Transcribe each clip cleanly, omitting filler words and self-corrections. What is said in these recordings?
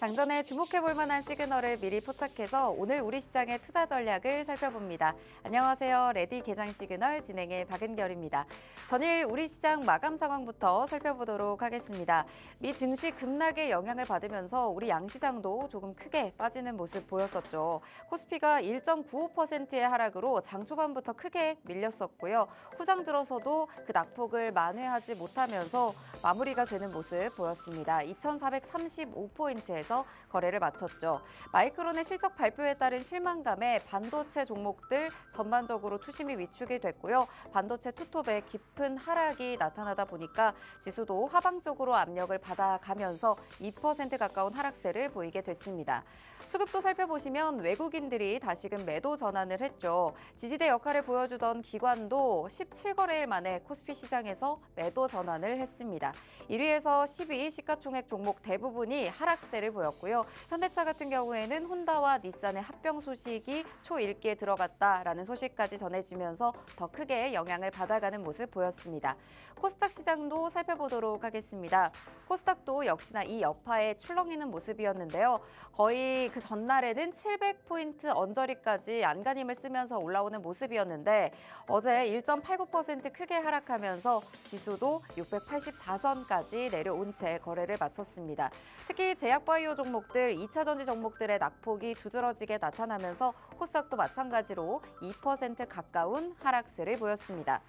장전에 주목해볼 만한 시그널을 미리 포착해서 오늘 우리 시장의 투자 전략을 살펴봅니다. 안녕하세요. 레디 개장 시그널 진행의 박은결입니다. 전일 우리 시장 마감 상황부터 살펴보도록 하겠습니다. 미 증시 급락의 영향을 받으면서 우리 양시장도 조금 크게 빠지는 모습 보였었죠. 코스피가 1.95%의 하락으로 장 초반부터 크게 밀렸었고요. 후장 들어서도 그 낙폭을 만회하지 못하면서 마무리가 되는 모습 보였습니다. 2,435포인트에서 거래를 마쳤죠. 마이크론의 실적 발표에 따른 실망감에 반도체 종목들 전반적으로 투심이 위축이 됐고요. 반도체 투톱에 깊은 하락이 나타나다 보니까 지수도 하방적으로 압력을 받아가면서 2% 가까운 하락세를 보이게 됐습니다. 수급도 살펴보시면 외국인들이 다시금 매도 전환을 했죠. 지지대 역할을 보여주던 기관도 17거래일 만에 코스피 시장에서 매도 전환을 했습니다. 1위에서 10위 시가총액 종목 대부분이 하락세를 보였고요. 현대차 같은 경우에는 혼다와 닛산의 합병 소식이 초읽기에 들어갔다라는 소식까지 전해지면서 더 크게 영향을 받아가는 모습 보였습니다. 코스닥 시장도 살펴보도록 하겠습니다. 코스닥도 역시나 이 여파에 출렁이는 모습이었는데요. 거의 그 전날에는 700포인트 언저리까지 안간힘을 쓰면서 올라오는 모습이었는데 어제 1.89% 크게 하락하면서 지수도 684선까지 내려온 채 거래를 마쳤습니다. 특히 제약바이오 종목들, 2차 전지 종목들의 낙폭이 두드러지게 나타나면서 코스닥도 마찬가지로 2% 가까운 하락세를 보였습니다.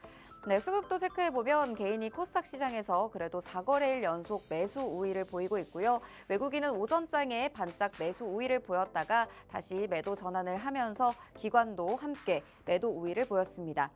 네, 수급도 체크해보면 개인이 코스닥 시장에서 그래도 4거래일 연속 매수 우위를 보이고 있고요. 외국인은 오전장에 반짝 매수 우위를 보였다가 다시 매도 전환을 하면서 기관도 함께 매도 우위를 보였습니다.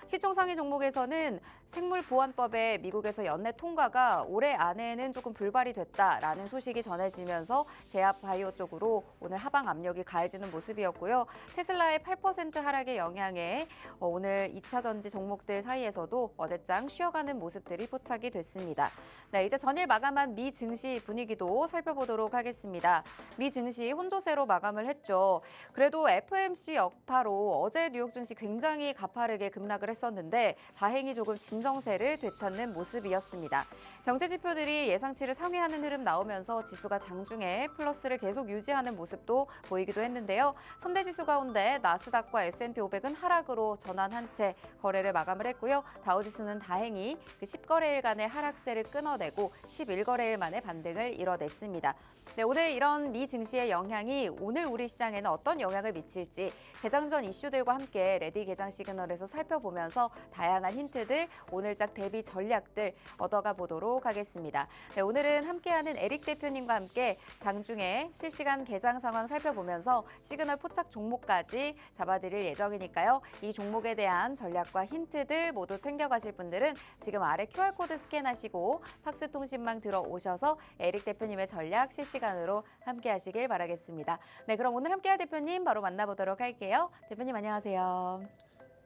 시총 상위 종목에서는 생물보안법의 미국에서 연내 통과가 올해 안에는 조금 불발이 됐다라는 소식이 전해지면서 제약바이오 쪽으로 오늘 하방 압력이 가해지는 모습이었고요. 테슬라의 8% 하락의 영향에 오늘 2차 전지 종목들 사이에서도 어제장 쉬어가는 모습들이 포착이 됐습니다. 네, 이제 전일 마감한 미 증시 분위기도 살펴보도록 하겠습니다. 미 증시 혼조세로 마감을 했죠. 그래도 FMC 여파로 어제 뉴욕 증시 굉장히 가파르게 급락을 했었는데 다행히 조금 진정세를 되찾는 모습이었습니다. 경제 지표들이 예상치를 상회하는 흐름 나오면서 지수가 장중에 플러스를 계속 유지하는 모습도 보이기도 했는데요. 3대 지수 가운데 나스닥과 S&P 500은 하락으로 전환한 채 거래를 마감을 했고요. 다우지수는 다행히 그 10거래일간의 하락세를 끊어내고 11거래일 만에 반등을 이뤄냈습니다. 네, 오늘 이런 미 증시의 영향이 오늘 우리 시장에는 어떤 영향을 미칠지 개장 전 이슈들과 함께 레디 개장 시그널에서 살펴보면서 다양한 힌트들, 오늘작 대비 전략들 얻어가 보도록 하겠습니다. 네, 오늘은 함께하는 에릭 대표님과 함께 장중에 실시간 개장 상황 살펴보면서 시그널 포착 종목까지 잡아드릴 예정이니까요. 이 종목에 대한 전략과 힌트들 모두 챙겨가실 분들은 지금 아래 QR코드 스캔하시고 팍스통신망 들어오셔서 에릭 대표님의 전략 실시간으로 함께하시길 바라겠습니다. 네, 그럼 오늘 함께할 대표님 바로 만나보도록 할게요. 대표님 안녕하세요.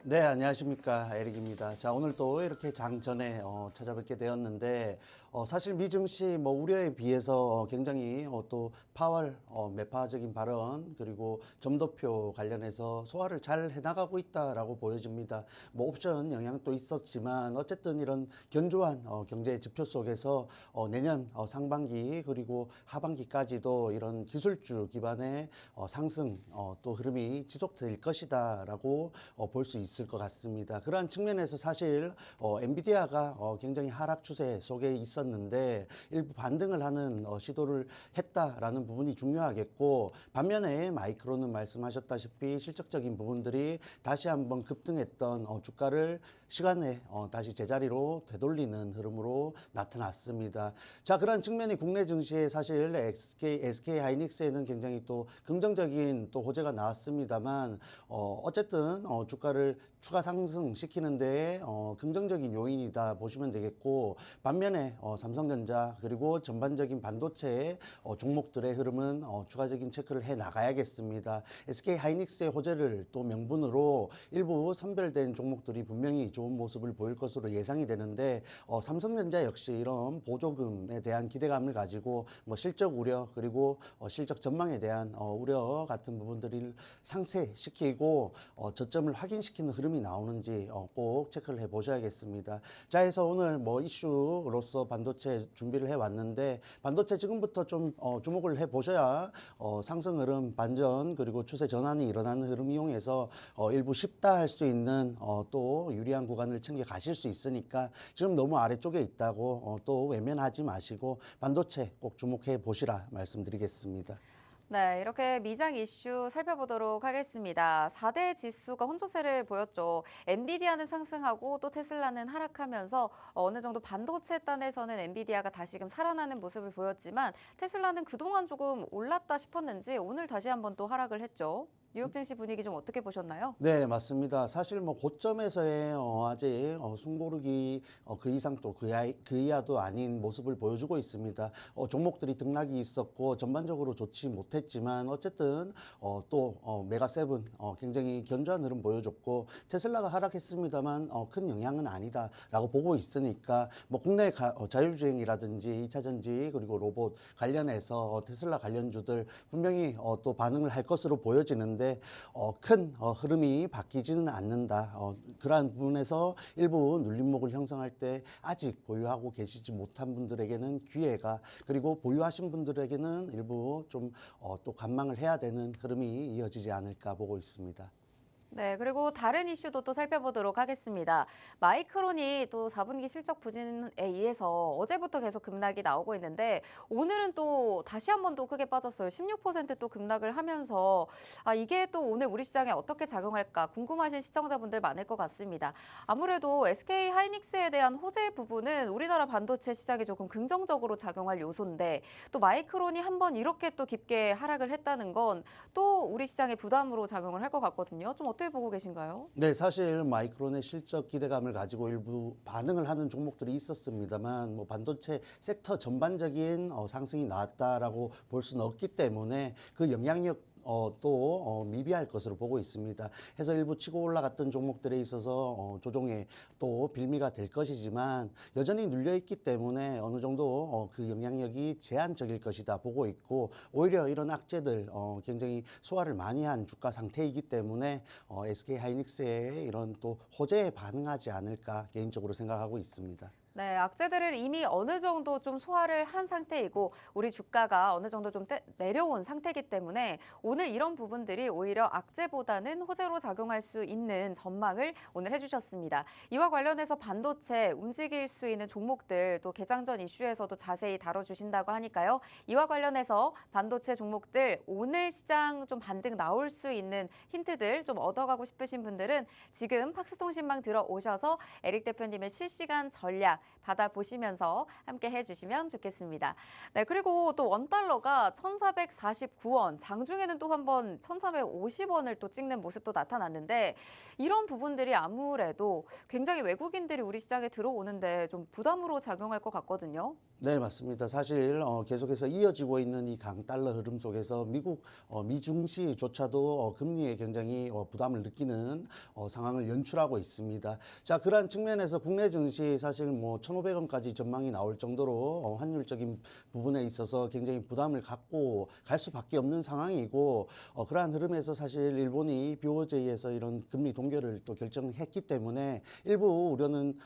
네, 안녕하십니까. 에릭입니다. 자, 오늘 또 이렇게 장전에 찾아뵙게 되었는데, 사실 미증시 우려에 비해서 굉장히 또 파월 매파적인 발언, 그리고 점도표 관련해서 소화를 잘 해나가고 있다라고 보여집니다. 옵션 영향도 있었지만, 어쨌든 이런 견조한 경제 지표 속에서 내년 상반기, 그리고 하반기까지도 이런 기술주 기반의 상승 또 흐름이 지속될 것이다라고 볼 수 있을 것 같습니다. 그러한 측면에서 사실 엔비디아가 굉장히 하락 추세 속에 있었는데 일부 반등을 하는 시도를 했다라는 부분이 중요하겠고, 반면에 마이크론은 말씀하셨다시피 실적적인 부분들이 다시 한번 급등했던 주가를 시간에 다시 제자리로 되돌리는 흐름으로 나타났습니다. 자, 그런 측면이 국내 증시에 사실 SK 하이닉스에는 굉장히 또 긍정적인 또 호재가 나왔습니다만, 어쨌든 주가를 추가 상승시키는 데에 긍정적인 요인이다 보시면 되겠고, 반면에 삼성전자 그리고 전반적인 반도체 종목들의 흐름은 추가적인 체크를 해 나가야겠습니다. SK 하이닉스의 호재를 또 명분으로 일부 선별된 종목들이 분명히 좋은 모습을 보일 것으로 예상이 되는데, 삼성전자 역시 이런 보조금에 대한 기대감을 가지고 실적 우려 그리고 실적 전망에 대한 우려 같은 부분들을 상쇄시키고 저점을 확인시키는 흐름이 흐름이 나오는지 꼭 체크를 해 보셔야겠습니다. 자, 해서 오늘 뭐 이슈로서 반도체 준비를 해 왔는데 반도체 지금부터 좀 주목을 해 보셔야 상승 흐름 반전 그리고 추세 전환이 일어나는 흐름 이용해서 일부 쉽다 할 수 있는 또 유리한 구간을 챙겨 가실 수 있으니까 지금 너무 아래쪽에 있다고 또 외면하지 마시고 반도체 꼭 주목해 보시라 말씀드리겠습니다. 네, 이렇게 미장 이슈 살펴보도록 하겠습니다. 4대 지수가 혼조세를 보였죠. 엔비디아는 상승하고 또 테슬라는 하락하면서 어느 정도 반도체 단에서는 엔비디아가 다시금 살아나는 모습을 보였지만 테슬라는 그동안 조금 올랐다 싶었는지 오늘 다시 한번 또 하락을 했죠. 뉴욕 증시 분위기 좀 어떻게 보셨나요? 네, 맞습니다. 사실 뭐 고점에서의 아직 숨고르기 그 이상 또 그 이하도 아닌 모습을 보여주고 있습니다. 종목들이 등락이 있었고 전반적으로 좋지 못했지만 어쨌든 또 메가세븐 굉장히 견조한 흐름 보여줬고 테슬라가 하락했습니다만 큰 영향은 아니다라고 보고 있으니까 뭐 국내 자율주행이라든지 2차 전지 그리고 로봇 관련해서 테슬라 관련주들 분명히 또 반응을 할 것으로 보여지는데 큰 흐름이 바뀌지는 않는다. 그러한 부분에서 일부 눌림목을 형성할 때 아직 보유하고 계시지 못한 분들에게는 기회가 그리고 보유하신 분들에게는 일부 좀 또 관망을 해야 되는 흐름이 이어지지 않을까 보고 있습니다. 네, 그리고 다른 이슈도 또 살펴보도록 하겠습니다. 마이크론이 또 4분기 실적 부진에 의해서 어제부터 계속 급락이 나오고 있는데 오늘은 또 다시 한 번 또 크게 빠졌어요. 16%또 급락을 하면서 이게 또 오늘 우리 시장에 어떻게 작용할까 궁금하신 시청자분들 많을 것 같습니다. 아무래도 SK 하이닉스에 대한 호재 부분은 우리나라 반도체 시장에 조금 긍정적으로 작용할 요소인데 또 마이크론이 한 번 이렇게 또 깊게 하락을 했다는 건 또 우리 시장에 부담으로 작용을 할 것 같거든요. 좀 어떻게 보고 계신가요? 네, 사실 마이크론의 실적 기대감을 가지고 일부 반응을 하는 종목들이 있었습니다만 뭐 반도체 섹터 전반적인 상승이 나왔다라고 볼 수는 없기 때문에 그 영향력 또 미비할 것으로 보고 있습니다. 해서 일부 치고 올라갔던 종목들에 있어서 조정에 또 빌미가 될 것이지만 여전히 눌려 있기 때문에 어느 정도 그 영향력이 제한적일 것이다 보고 있고 오히려 이런 악재들 굉장히 소화를 많이 한 주가 상태이기 때문에 SK 하이닉스의 이런 또 호재에 반응하지 않을까 개인적으로 생각하고 있습니다. 네, 악재들을 이미 어느 정도 좀 소화를 한 상태이고 우리 주가가 어느 정도 좀 내려온 상태이기 때문에 오늘 이런 부분들이 오히려 악재보다는 호재로 작용할 수 있는 전망을 오늘 해주셨습니다. 이와 관련해서 반도체 움직일 수 있는 종목들 또 개장 전 이슈에서도 자세히 다뤄주신다고 하니까요. 이와 관련해서 반도체 종목들 오늘 시장 좀 반등 나올 수 있는 힌트들 좀 얻어가고 싶으신 분들은 지금 팍스통신망 들어오셔서 에릭 대표님의 실시간 전략 받아보시면서 함께 해주시면 좋겠습니다. 네, 그리고 또 원달러가 1,449원, 장중에는 또 한번 1,450원을 또 찍는 모습도 나타났는데 이런 부분들이 아무래도 굉장히 외국인들이 우리 시장에 들어오는데 좀 부담으로 작용할 것 같거든요. 네, 맞습니다. 사실 계속해서 이어지고 있는 이 강달러 흐름 속에서 미국 미중시조차도 금리에 굉장히 부담을 느끼는 상황을 연출하고 있습니다. 자, 그러한 측면에서 국내 증시 사실 뭐 1,500원까지 전망이 나올 정도로 환율적인 부분에 있어서 굉장히 부담을 갖고 갈 수밖에 없는 상황이고 그러한 흐름에서 사실 일본이 BOJ에서 이런 금리 동결을 또 결정했기 때문에 일부 우려는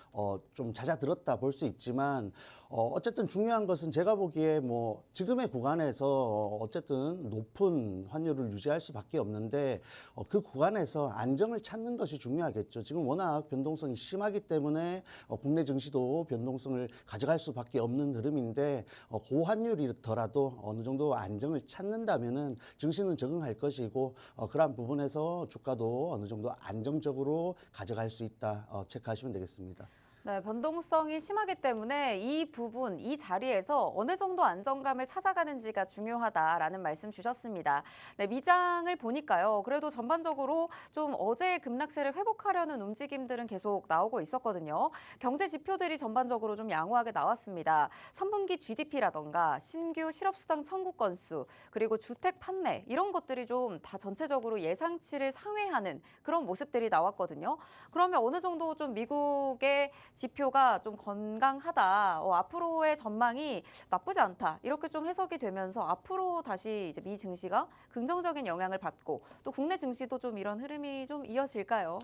좀 잦아들었다 볼 수 있지만 어쨌든 중요한 것은 제가 보기에 뭐 지금의 구간에서 어쨌든 높은 환율을 유지할 수밖에 없는데 그 구간에서 안정을 찾는 것이 중요하겠죠. 지금 워낙 변동성이 심하기 때문에 국내 증시도 변동성을 가져갈 수밖에 없는 흐름인데 고환율이더라도 어느 정도 안정을 찾는다면은 증시는 적응할 것이고 그러한 부분에서 주가도 어느 정도 안정적으로 가져갈 수 있다 체크하시면 되겠습니다. 네, 변동성이 심하기 때문에 이 부분, 이 자리에서 어느 정도 안정감을 찾아가는지가 중요하다라는 말씀 주셨습니다. 네, 미장을 보니까요. 그래도 전반적으로 좀 어제의 급락세를 회복하려는 움직임들은 계속 나오고 있었거든요. 경제 지표들이 전반적으로 좀 양호하게 나왔습니다. 3분기 GDP라던가 신규 실업수당 청구 건수, 그리고 주택 판매 이런 것들이 좀 다 전체적으로 예상치를 상회하는 그런 모습들이 나왔거든요. 그러면 어느 정도 좀 미국의 지표가 좀 건강하다, 앞으로의 전망이 나쁘지 않다 이렇게 좀 해석이 되면서 앞으로 다시 이제 미 증시가 긍정적인 영향을 받고 또 국내 증시도 좀 이런 흐름이 좀 이어질까요?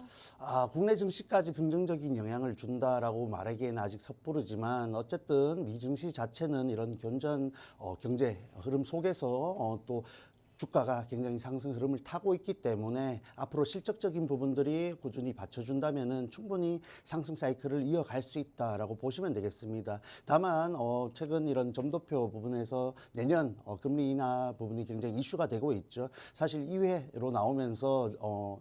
국내 증시까지 긍정적인 영향을 준다라고 말하기에는 아직 섣부르지만 어쨌든 미 증시 자체는 이런 견조한 경제 흐름 속에서 또 주가가 굉장히 상승 흐름을 타고 있기 때문에 앞으로 실적적인 부분들이 꾸준히 받쳐준다면은 충분히 상승 사이클을 이어갈 수 있다라고 보시면 되겠습니다. 다만 최근 이런 점도표 부분에서 내년 금리 인하 부분이 굉장히 이슈가 되고 있죠. 사실 2회로 나오면서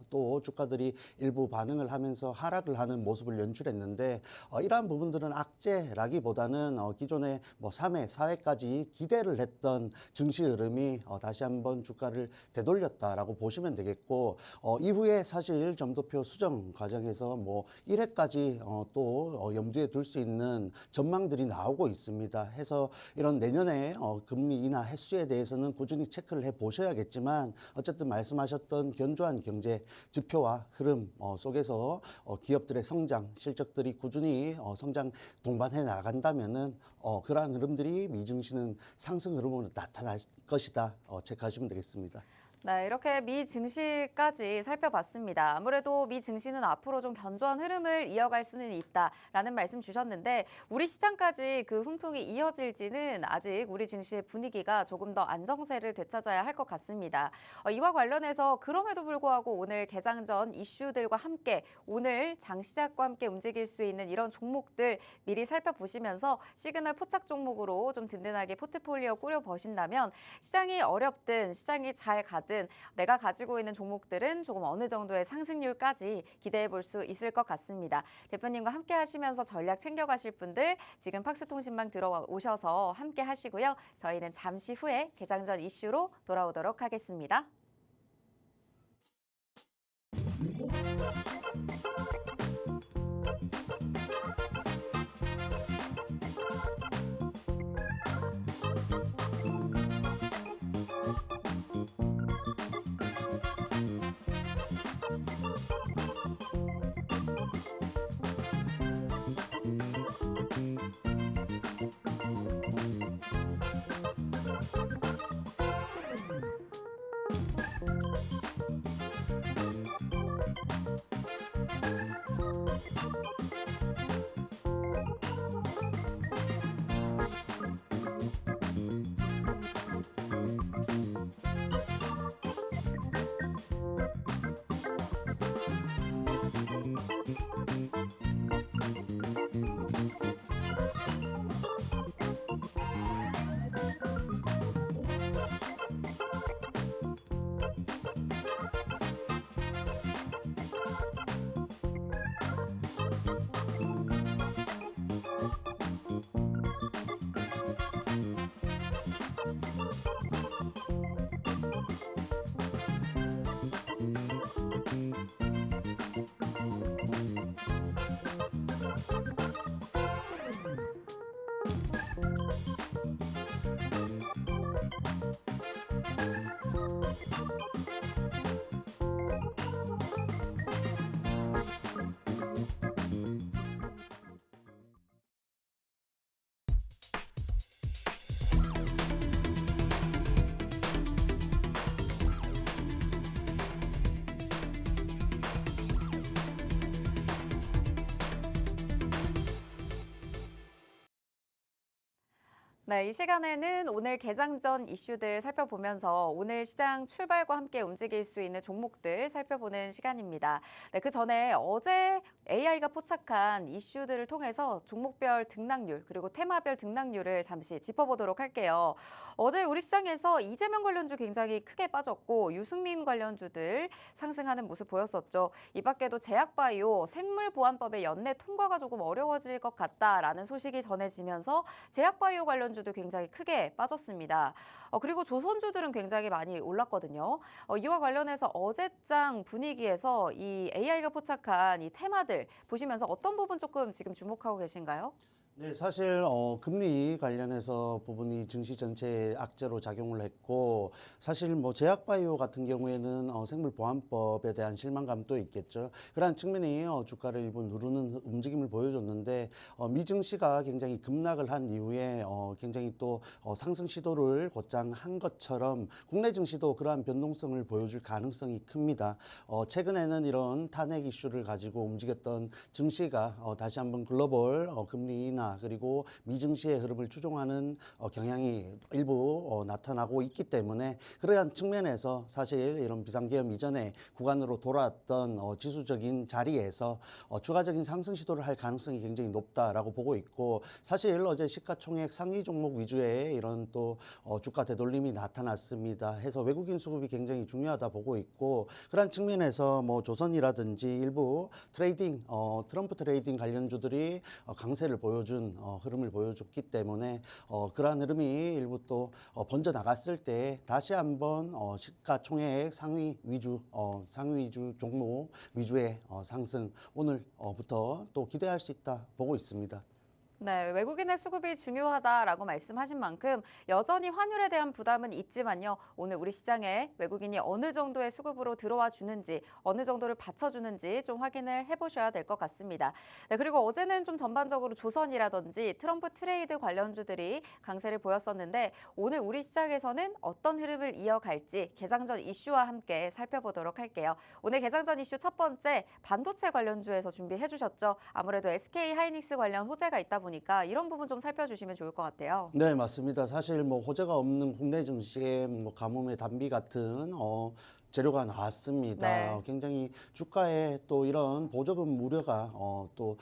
또 주가들이 일부 반응을 하면서 하락을 하는 모습을 연출했는데 이러한 부분들은 악재라기보다는 기존에 뭐 3회, 4회까지 기대를 했던 증시 흐름이 다시 한번 주가를 되돌렸다라고 보시면 되겠고 이후에 사실 점도표 수정 과정에서 뭐 1회까지 또 염두에 둘 수 있는 전망들이 나오고 있습니다. 해서 이런 내년에 금리 인하 횟수에 대해서는 꾸준히 체크를 해 보셔야겠지만 어쨌든 말씀하셨던 견조한 경제 지표와 흐름 속에서 기업들의 성장 실적들이 꾸준히 성장 동반해 나간다면은 그러한 흐름들이 미증시는 상승 흐름으로 나타날 것이다. 체크하시면 되겠습니다. 네, 이렇게 미 증시까지 살펴봤습니다. 아무래도 미 증시는 앞으로 좀 견조한 흐름을 이어갈 수는 있다라는 말씀 주셨는데 우리 시장까지 그 훈풍이 이어질지는 아직 우리 증시의 분위기가 조금 더 안정세를 되찾아야 할 것 같습니다. 이와 관련해서 그럼에도 불구하고 오늘 개장 전 이슈들과 함께 오늘 장 시작과 함께 움직일 수 있는 이런 종목들 미리 살펴보시면서 시그널 포착 종목으로 좀 든든하게 포트폴리오 꾸려보신다면 시장이 어렵든 시장이 잘 가든 내가 가지고 있는 종목들은 조금 어느 정도의 상승률까지 기대해 볼 수 있을 것 같습니다. 대표님과 함께 하시면서 전략 챙겨가실 분들 지금 팍스통신망 들어오셔서 함께 하시고요. 저희는 잠시 후에 개장 전 이슈로 돌아오도록 하겠습니다. 네, 이 시간에는 오늘 개장 전 이슈들 살펴보면서 오늘 시장 출발과 함께 움직일 수 있는 종목들 살펴보는 시간입니다. 네, 그 전에 어제 AI가 포착한 이슈들을 통해서 종목별 등락률 그리고 테마별 등락률을 잠시 짚어보도록 할게요. 어제 우리 시장에서 이재명 관련주 굉장히 크게 빠졌고 유승민 관련주들 상승하는 모습 보였었죠. 이 밖에도 제약바이오 생물보안법의 연내 통과가 조금 어려워질 것 같다라는 소식이 전해지면서 제약바이오 관련주도 굉장히 크게 빠졌습니다. 그리고 조선주들은 굉장히 많이 올랐거든요. 이와 관련해서 어제장 분위기에서 이 AI가 포착한 이 테마들 보시면서 어떤 부분 조금 지금 주목하고 계신가요? 네, 사실 금리 관련해서 부분이 증시 전체에 악재로 작용을 했고 사실 뭐 제약바이오 같은 경우에는 생물보안법에 대한 실망감도 있겠죠. 그러한 측면이 주가를 일부 누르는 움직임을 보여줬는데 미증시가 굉장히 급락을 한 이후에 굉장히 또 상승 시도를 곧장 한 것처럼 국내 증시도 그러한 변동성을 보여줄 가능성이 큽니다. 최근에는 이런 탄핵 이슈를 가지고 움직였던 증시가 다시 한번 글로벌 금리 인하 그리고 미증시의 흐름을 추종하는 경향이 일부 나타나고 있기 때문에 그러한 측면에서 사실 이런 비상계엄 이전의 구간으로 돌아왔던 지수적인 자리에서 추가적인 상승 시도를 할 가능성이 굉장히 높다라고 보고 있고 사실 어제 시가총액 상위 종목 위주의 이런 또 주가 되돌림이 나타났습니다. 해서 외국인 수급이 굉장히 중요하다 보고 있고 그러한 측면에서 뭐 조선이라든지 일부 트레이딩 트럼프 트레이딩 관련주들이 강세를 보여준 흐름을 보여줬기 때문에 그러한 흐름이 일부 또 번져 나갔을 때 다시 한번 시가총액 상위 위주 종목 위주의 상승 오늘부터 또 기대할 수 있다 보고 있습니다. 네, 외국인의 수급이 중요하다라고 말씀하신 만큼 여전히 환율에 대한 부담은 있지만요. 오늘 우리 시장에 외국인이 어느 정도의 수급으로 들어와 주는지, 어느 정도를 받쳐주는지 좀 확인을 해보셔야 될 것 같습니다. 네, 그리고 어제는 좀 전반적으로 조선이라든지 트럼프 트레이드 관련주들이 강세를 보였었는데 오늘 우리 시장에서는 어떤 흐름을 이어갈지 개장전 이슈와 함께 살펴보도록 할게요. 오늘 개장전 이슈 첫 번째 반도체 관련주에서 준비해 주셨죠. 아무래도 SK 하이닉스 관련 호재가 있다 보니까 이런 부분 좀 살펴주시면 좋을 것 같아요. 네, 맞습니다. 사실 뭐 호재가 없는 국내 증시에 뭐 가뭄의 단비 같은 재료가 나왔습니다. 네. 굉장히 주가에 또 이런 보조금 우려가 또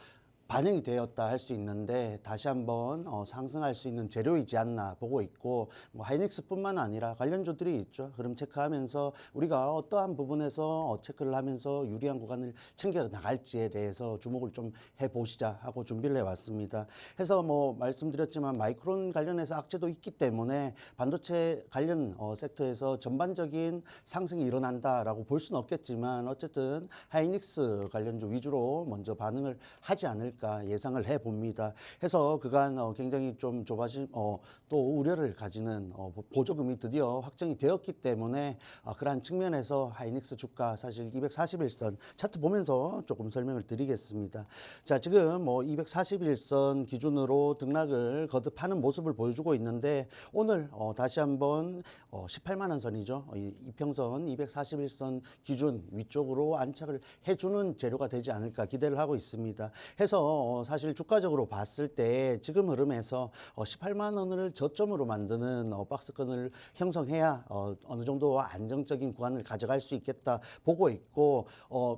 반영이 되었다 할 수 있는데 다시 한번 상승할 수 있는 재료이지 않나 보고 있고 뭐 하이닉스뿐만 아니라 관련주들이 있죠. 그럼 체크하면서 우리가 어떠한 부분에서 체크를 하면서 유리한 구간을 챙겨 나갈지에 대해서 주목을 좀 해보시자 하고 준비를 해왔습니다. 해서 뭐 말씀드렸지만 마이크론 관련해서 악재도 있기 때문에 반도체 관련 섹터에서 전반적인 상승이 일어난다라고 볼 수는 없겠지만 어쨌든 하이닉스 관련주 위주로 먼저 반응을 하지 않을까 예상을 해봅니다. 해서 그간 굉장히 좀 좁아진 또 우려를 가지는 보조금이 드디어 확정이 되었기 때문에 그러한 측면에서 하이닉스 주가 사실 241선 차트 보면서 조금 설명을 드리겠습니다. 자, 지금 뭐 241선 기준으로 등락을 거듭하는 모습을 보여주고 있는데 오늘 다시 한번 18만 원 선이죠. 이평선 241선 기준 위쪽으로 안착을 해주는 재료가 되지 않을까 기대를 하고 있습니다. 해서 사실 주가적으로 봤을 때 지금 흐름에서 18만 원을 저점으로 만드는 박스권을 형성해야 어느 정도 안정적인 구간을 가져갈 수 있겠다 보고 있고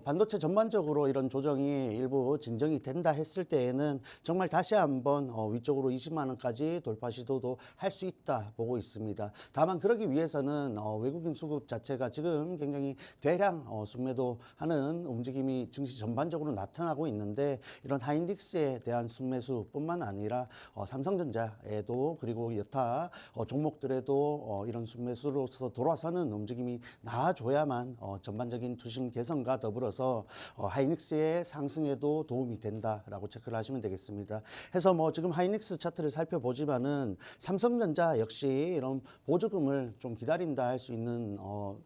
반도체 전반적으로 이런 조정이 일부 진정이 된다 했을 때에는 정말 다시 한번 위쪽으로 20만 원까지 돌파 시도도 할 수 있다 보고 있습니다. 다만 그러기 위해서는 외국인 수급 자체가 지금 굉장히 대량 순매도하는 움직임이 증시 전반적으로 나타나고 있는데 이런 하이닉스에 대한 순매수뿐만 아니라 삼성전자에도 그리고 여타 종목들에도 이런 순매수로서 돌아서는 움직임이 나와줘야만 전반적인 투심 개선과 더불어서 하이닉스의 상승에도 도움이 된다라고 체크를 하시면 되겠습니다. 해서 뭐 지금 하이닉스 차트를 살펴보지만은 삼성전자 역시 이런 보조금을 좀 기다린다 할 수 있는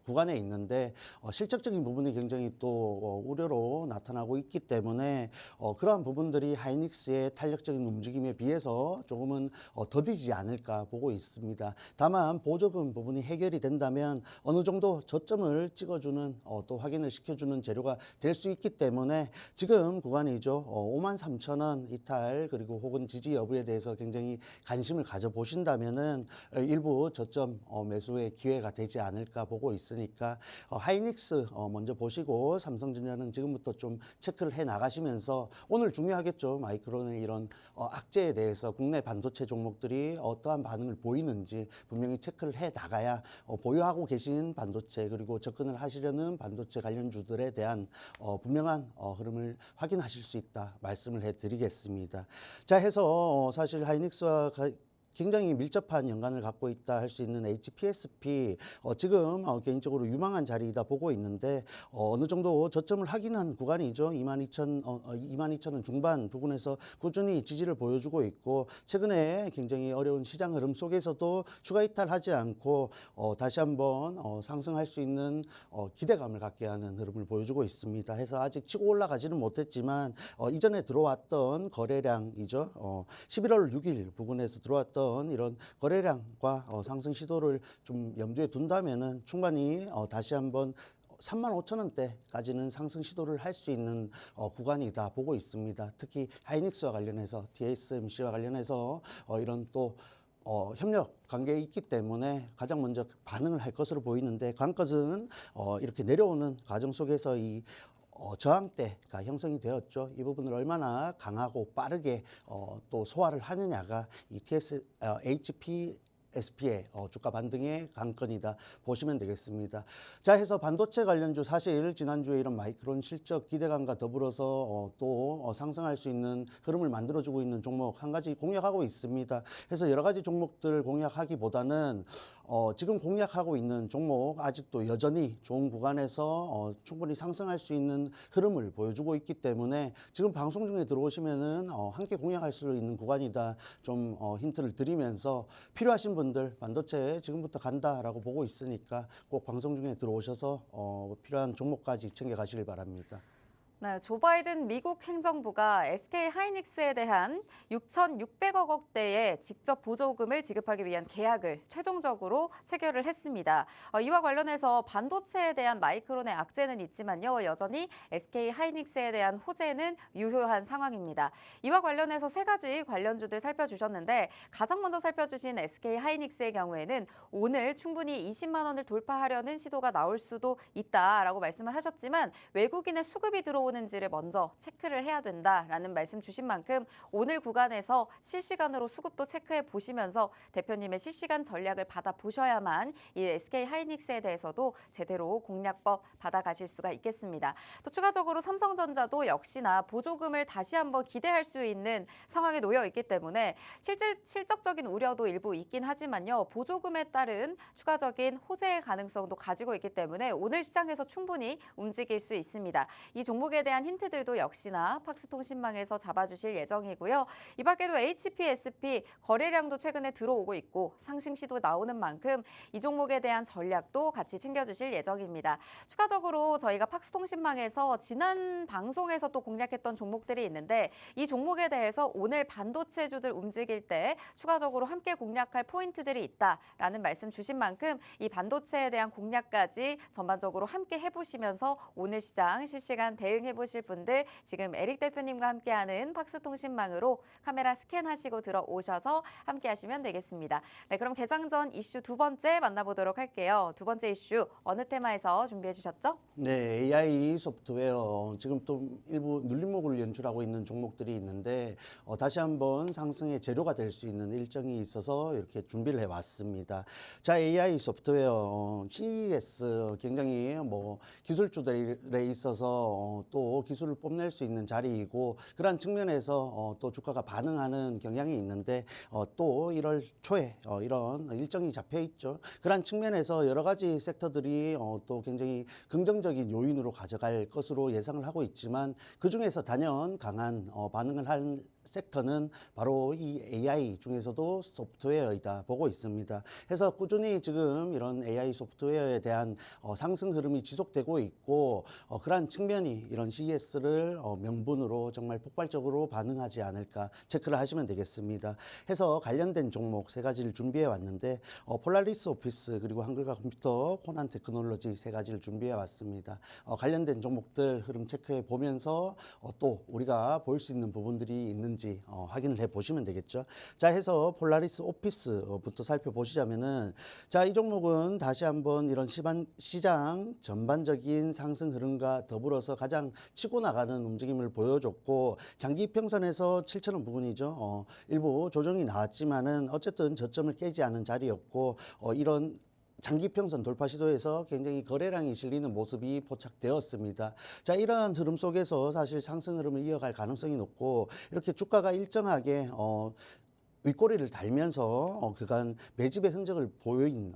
구간에 있는데 실적적인 부분이 굉장히 또 우려로 나타나고 있기 때문에 그러한 부분들이 하이닉스의 탄력적인 움직임에 비해서 조금은 더디지 않을까 보고 있습니다. 다만 보조금 부분이 해결이 된다면 어느 정도 저점을 찍어주는 또 확인을 시켜주는 재료가 될 수 있기 때문에 지금 구간이죠. 53,000원 이탈 그리고 혹은 지지 여부에 대해서 굉장히 관심을 가져보신다면은 일부 저점 매수의 기회가 되지 않을까 보고 있으니까 하이닉스 먼저 보시고 삼성전자는 지금부터 좀 체크를 해 나가시면서 오늘 중요하겠죠. 마이크론의 이런 악재에 대해서 국내 반도체 종목들이 어떠한 반응을 보이는지 분명히 체크를 해 나가야 보유하고 계신 반도체 그리고 접근을 하시려는 반도체 관련주들에 대한 분명한 흐름을 확인하실 수 있다 말씀을 해드리겠습니다. 자, 해서 사실 하이닉스와 굉장히 밀접한 연관을 갖고 있다 할 수 있는 HPSP 지금 개인적으로 유망한 자리이다 보고 있는데 어느 정도 저점을 확인한 구간이죠. 22,000원 중반 부근에서 꾸준히 지지를 보여주고 있고 최근에 굉장히 어려운 시장 흐름 속에서도 추가 이탈하지 않고 다시 한번 상승할 수 있는 기대감을 갖게 하는 흐름을 보여주고 있습니다. 해서 아직 치고 올라가지는 못했지만 이전에 들어왔던 거래량이죠. 11월 6일 부근에서 들어왔던 이런 거래량과 상승 시도를 좀 염두에 둔다면은 충분히 다시 한번 35,000원대까지는 상승 시도를 할 수 있는 구간이다 보고 있습니다. 특히 하이닉스와 관련해서 TSMC와 관련해서 이런 또 협력 관계에 있기 때문에 가장 먼저 반응을 할 것으로 보이는데 관건은 이렇게 내려오는 과정 속에서 이 저항대가 형성이 되었죠. 이 부분을 얼마나 강하고 빠르게 또 소화를 하느냐가 이 HPSP의 주가 반등의 관건이다 보시면 되겠습니다. 자, 해서 반도체 관련주 사실 지난주에 이런 마이크론 실적 기대감과 더불어서 또 상승할 수 있는 흐름을 만들어주고 있는 종목 한 가지 공략하고 있습니다. 그래서 여러 가지 종목들 공략하기보다는 지금 공략하고 있는 종목 아직도 여전히 좋은 구간에서 충분히 상승할 수 있는 흐름을 보여주고 있기 때문에 지금 방송 중에 들어오시면은 함께 공략할 수 있는 구간이다 좀 힌트를 드리면서 필요하신 분들 반도체 지금부터 간다라고 보고 있으니까 꼭 방송 중에 들어오셔서 필요한 종목까지 챙겨 가시길 바랍니다. 네, 조 바이든 미국 행정부가 SK 하이닉스에 대한 6,600억 원대의 직접 보조금을 지급하기 위한 계약을 최종적으로 체결을 했습니다. 이와 관련해서 반도체에 대한 마이크론의 악재는 있지만요, 여전히 SK 하이닉스에 대한 호재는 유효한 상황입니다. 이와 관련해서 세 가지 관련주들 살펴주셨는데 가장 먼저 살펴주신 SK 하이닉스의 경우에는 오늘 충분히 20만 원을 돌파하려는 시도가 나올 수도 있다라고 말씀을 하셨지만 외국인의 수급이 들어오는지를 먼저 체크를 해야 된다라는 말씀 주신 만큼 오늘 구간에서 실시간으로 수급도 체크해 보시면서 대표님의 실시간 전략을 받아 보셔야만 이 SK 하이닉스에 대해서도 제대로 공략법 받아가실 수가 있겠습니다. 또 추가적으로 삼성전자도 역시나 보조금을 다시 한번 기대할 수 있는 상황에 놓여 있기 때문에 실적적인 우려도 일부 있긴 하지만요. 보조금에 따른 추가적인 호재의 가능성도 가지고 있기 때문에 오늘 시장에서 충분히 움직일 수 있습니다. 이 종목에 대한 힌트들도 역시나 팍스통신망에서 잡아주실 예정이고요. 이 밖에도 HPSP 거래량도 최근에 들어오고 있고 상승 시도 나오는 만큼 이 종목에 대한 전략도 같이 챙겨주실 예정입니다. 추가적으로 저희가 팍스통신망에서 지난 방송에서 또 공략했던 종목들이 있는데 이 종목에 대해서 오늘 반도체주들 움직일 때 추가적으로 함께 공략할 포인트들이 있다라는 말씀 주신 만큼 이 반도체에 대한 공략까지 전반적으로 함께 해보시면서 오늘 시장 실시간 대응해 보실 분들 지금 에릭 대표님과 함께하는 팍스통신망으로 카메라 스캔하시고 들어오셔서 함께 하시면 되겠습니다. 네, 그럼 개장 전 이슈 두 번째 만나보도록 할게요. 두 번째 이슈 어느 테마에서 준비해 주셨죠? 네, AI 소프트웨어 지금 또 일부 눌림목을 연출하고 있는 종목들이 있는데 다시 한번 상승의 재료가 될 수 있는 일정이 있어서 이렇게 준비를 해왔습니다. 자, AI 소프트웨어 CES 굉장히 기술주들에 있어서 또 기술을 뽐낼 수 있는 자리이고 그러한 측면에서 또 주가가 반응하는 경향이 있는데 또 1월 초에 이런 일정이 잡혀 있죠. 그러한 측면에서 여러 가지 섹터들이 또 굉장히 긍정적인 요인으로 가져갈 것으로 예상을 하고 있지만 그중에서 단연 강한 반응을 한 섹터는 바로 이 AI 중에서도 소프트웨어이다 보고 있습니다. 해서 꾸준히 지금 이런 AI 소프트웨어에 대한 상승 흐름이 지속되고 있고 그러한 측면이 이런 CES를 명분으로 정말 폭발적으로 반응하지 않을까 체크를 하시면 되겠습니다. 해서 관련된 종목 세 가지를 준비해 왔는데 폴라리스 오피스 그리고 한글과 컴퓨터 코난 테크놀로지 세 가지를 준비해 왔습니다. 관련된 종목들 흐름 체크해 보면서 또 우리가 볼 수 있는 부분들이 있는지 확인을 해 보시면 되겠죠. 자, 해서 폴라리스 오피스부터 살펴보시자면은 자, 이 종목은 다시 한번 이런 시장 전반적인 상승 흐름과 더불어서 가장 치고 나가는 움직임을 보여줬고 장기 이평선에서 7,000원 부분이죠. 일부 조정이 나왔지만은 어쨌든 저점을 깨지 않은 자리였고 이런 장기 평선 돌파 시도에서 굉장히 거래량이 실리는 모습이 포착되었습니다. 자, 이러한 흐름 속에서 사실 상승 흐름을 이어갈 가능성이 높고 이렇게 주가가 일정하게 윗꼬리를 달면서 그간 매집의 흔적을 보인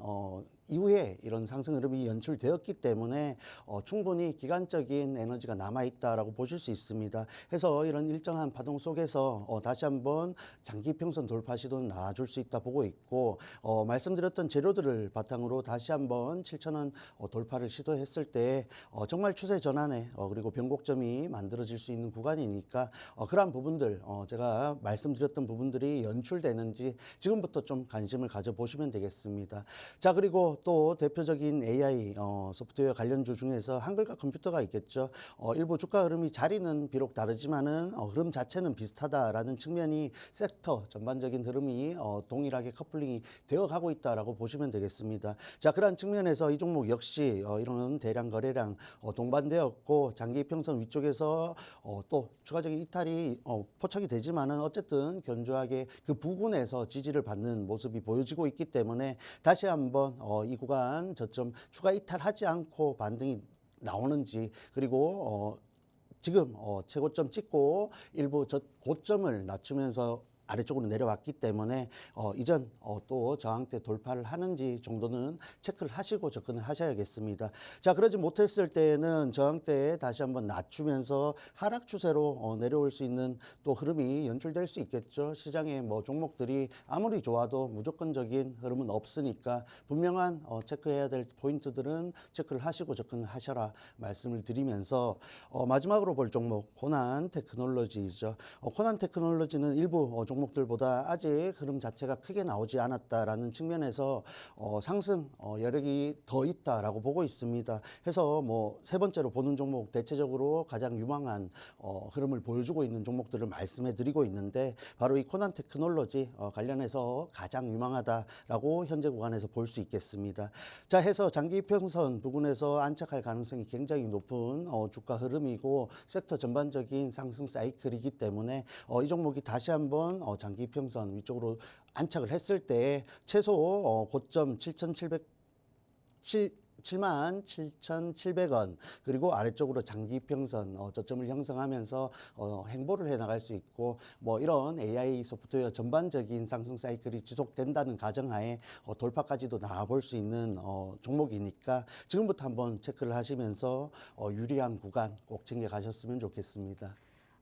이후에 이런 상승 흐름이 연출되었기 때문에 충분히 기간적인 에너지가 남아있다라고 보실 수 있습니다. 해서 이런 일정한 파동 속에서 다시 한번 장기 평선 돌파 시도는 나와줄 수 있다 보고 있고 말씀드렸던 재료들을 바탕으로 다시 한번 7,000원 돌파를 시도했을 때 정말 추세 전환에 그리고 변곡점이 만들어질 수 있는 구간이니까 그러한 부분들 제가 말씀드렸던 부분들이 연출되는지 지금부터 좀 관심을 가져보시면 되겠습니다. 자, 그리고 또 대표적인 AI 소프트웨어 관련주 중에서 한글과 컴퓨터가 있겠죠. 일부 주가 흐름이 자리는 비록 다르지만은 흐름 자체는 비슷하다라는 측면이 섹터 전반적인 흐름이 동일하게 커플링이 되어 가고 있다라고 보시면 되겠습니다. 자, 그러한 측면에서 이 종목 역시 이런 대량 거래량 동반되었고 장기 평선 위쪽에서 또 추가적인 이탈이 포착이 되지만은 어쨌든 견조하게 그 부근에서 지지를 받는 모습이 보여지고 있기 때문에 다시 한번 이 구간 저점 추가 이탈하지 않고 반등이 나오는지 그리고 지금 최고점 찍고 일부 고점을 낮추면서 아래쪽으로 내려왔기 때문에 이전 또 저항대 돌파를 하는지 정도는 체크를 하시고 접근을 하셔야겠습니다. 자, 그러지 못했을 때는 저항대에 다시 한번 낮추면서 하락 추세로 내려올 수 있는 또 흐름이 연출될 수 있겠죠. 시장의 뭐 종목들이 아무리 좋아도 무조건적인 흐름은 없으니까 분명한 체크해야 될 포인트들은 체크를 하시고 접근을 하셔라 말씀을 드리면서 마지막으로 볼 종목 코난 테크놀로지죠. 코난 테크놀로지는 일부 종목들보다 아직 흐름 자체가 크게 나오지 않았다라는 측면에서 상승 여력이 더 있다라고 보고 있습니다. 해서 뭐 세 번째로 보는 종목 대체적으로 가장 유망한 흐름을 보여주고 있는 종목들을 말씀해 드리고 있는데 바로 이 코난 테크놀로지 관련해서 가장 유망하다라고 현재 구간에서 볼 수 있겠습니다. 자, 해서 장기 평선 부근에서 안착할 가능성이 굉장히 높은 주가 흐름이고 섹터 전반적인 상승 사이클이기 때문에 이 종목이 다시 한번 장기 평선 위쪽으로 안착을 했을 때 최소 고점 77,700원 그리고 아래쪽으로 장기 평선 저점을 형성하면서 행보를 해 나갈 수 있고 뭐 이런 AI 소프트웨어 전반적인 상승 사이클이 지속된다는 가정하에 돌파까지도 나와볼 수 있는 종목이니까 지금부터 한번 체크를 하시면서 유리한 구간 꼭 챙겨 가셨으면 좋겠습니다.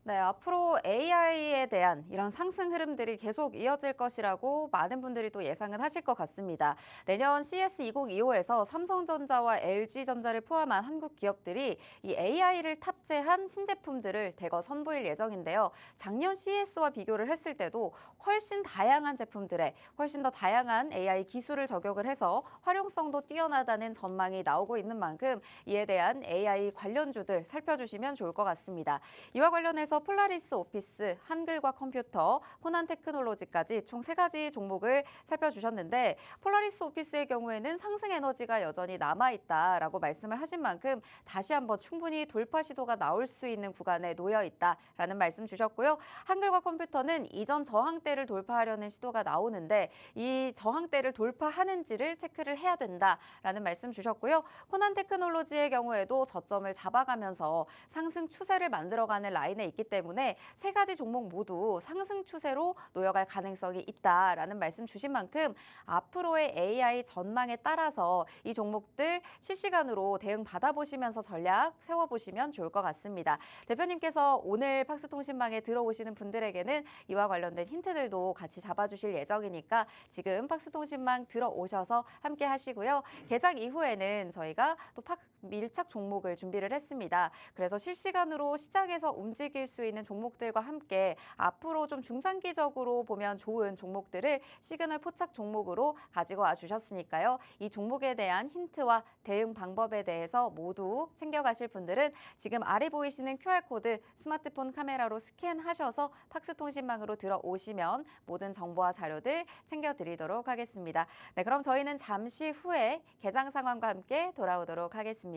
네, 앞으로 AI에 대한 이런 상승 흐름들이 계속 이어질 것이라고 많은 분들이 또 예상은 하실 것 같습니다. 내년 CES 2025에서 삼성전자와 LG전자를 포함한 한국 기업들이 이 AI를 탑재한 신제품들을 대거 선보일 예정인데요. 작년 CES와 비교를 했을 때도 훨씬 다양한 제품들에 훨씬 더 다양한 AI 기술을 적용을 해서 활용성도 뛰어나다는 전망이 나오고 있는 만큼 이에 대한 AI 관련주들 살펴주시면 좋을 것 같습니다. 이와 관련해서 폴라리스 오피스, 한글과 컴퓨터, 코난 테크놀로지까지 총 3가지 종목을 살펴주셨는데 폴라리스 오피스의 경우에는 상승 에너지가 여전히 남아있다라고 말씀을 하신 만큼 다시 한번 충분히 돌파 시도가 나올 수 있는 구간에 놓여 있다라는 말씀 주셨고요. 한글과 컴퓨터는 이전 저항대를 돌파하려는 시도가 나오는데 이 저항대를 돌파하는지를 체크를 해야 된다라는 말씀 주셨고요. 코난 테크놀로지의 경우에도 저점을 잡아가면서 상승 추세를 만들어가는 라인에 있기 때문에 3가지 종목 모두 상승 추세로 놓여갈 가능성이 있다라는 말씀 주신 만큼 앞으로의 AI 전망에 따라서 이 종목들 실시간으로 대응 받아보시면서 전략 세워보시면 좋을 것 같습니다. 대표님께서 오늘 팍스통신망에 들어오시는 분들에게는 이와 관련된 힌트들도 같이 잡아주실 예정이니까 지금 팍스통신망 들어오셔서 함께 하시고요. 개장 이후에는 저희가 또 밀착 종목을 준비를 했습니다. 그래서 실시간으로 시장에서 움직일 수 있는 종목들과 함께 앞으로 좀 중장기적으로 보면 좋은 종목들을 시그널 포착 종목으로 가지고 와 주셨으니까요. 이 종목에 대한 힌트와 대응 방법에 대해서 모두 챙겨가실 분들은 지금 아래 보이시는 QR코드 스마트폰 카메라로 스캔하셔서 팍스통신망으로 들어오시면 모든 정보와 자료들 챙겨드리도록 하겠습니다. 네, 그럼 저희는 잠시 후에 개장 상황과 함께 돌아오도록 하겠습니다.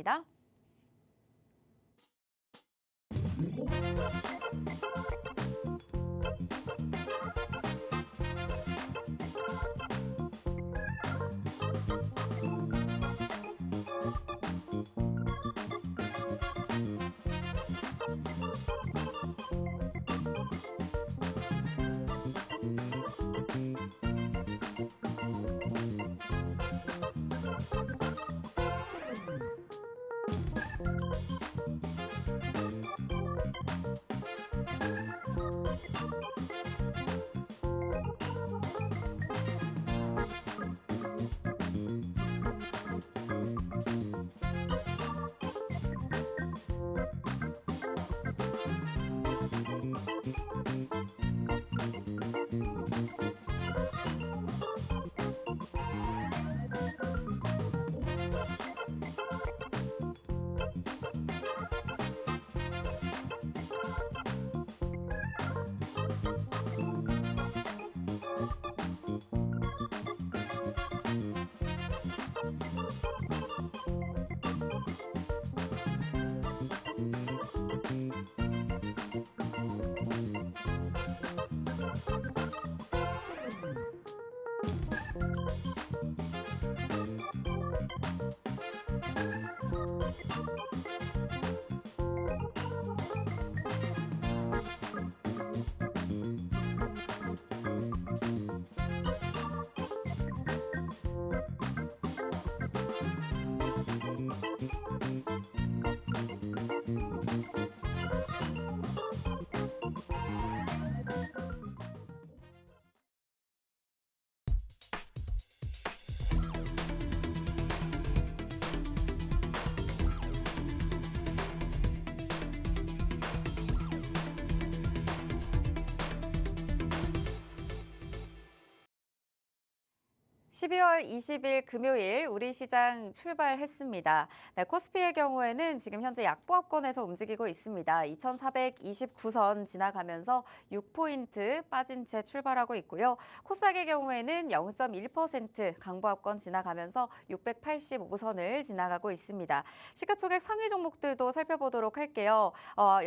12월 20일 금요일 우리 시장 출발했습니다. 네, 코스피의 경우에는 지금 현재 약보합권에서 움직이고 있습니다. 2429선 지나가면서 6포인트 빠진 채 출발하고 있고요. 코스닥의 경우에는 0.1% 강보합권 지나가면서 685선을 지나가고 있습니다. 시가총액 상위 종목들도 살펴보도록 할게요.